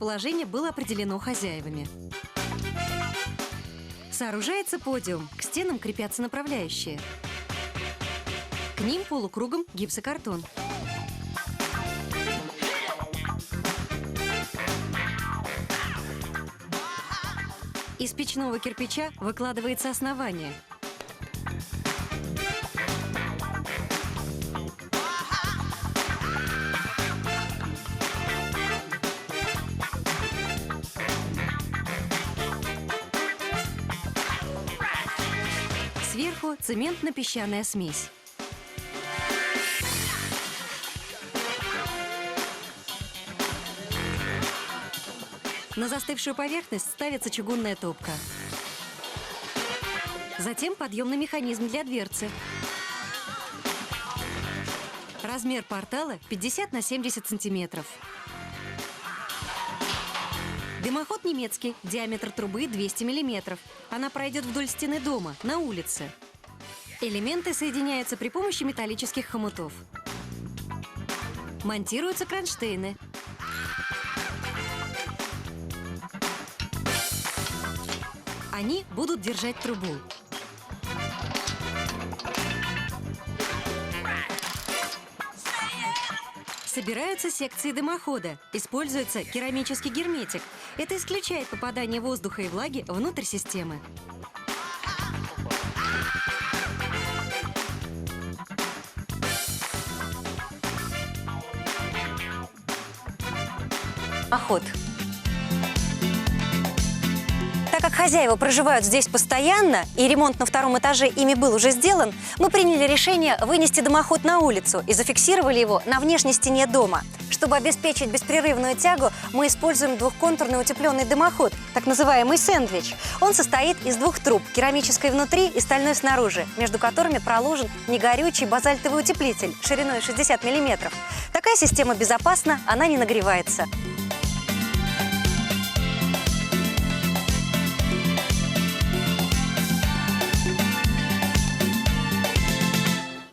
Положение было определено хозяевами. Сооружается подиум, к стенам крепятся направляющие. К ним полукругом гипсокартон. Из печного кирпича выкладывается основание. Сверху цементно-песчаная смесь. На застывшую поверхность ставится чугунная топка. Затем подъемный механизм для дверцы. Размер портала 50 на 70 сантиметров. Дымоход немецкий, диаметр трубы 200 миллиметров. Она пройдет вдоль стены дома, на улице. Элементы соединяются при помощи металлических хомутов. Монтируются кронштейны. Они будут держать трубу. Собираются секции дымохода. Используется керамический герметик. Это исключает попадание воздуха и влаги внутрь системы. Дымоход. Так как хозяева проживают здесь постоянно, и ремонт на втором этаже ими был уже сделан, мы приняли решение вынести дымоход на улицу и зафиксировали его на внешней стене дома. Чтобы обеспечить беспрерывную тягу, мы используем двухконтурный утепленный дымоход, так называемый сэндвич. Он состоит из двух труб, керамической внутри и стальной снаружи, между которыми проложен негорючий базальтовый утеплитель шириной 60 мм. Такая система безопасна, она не нагревается.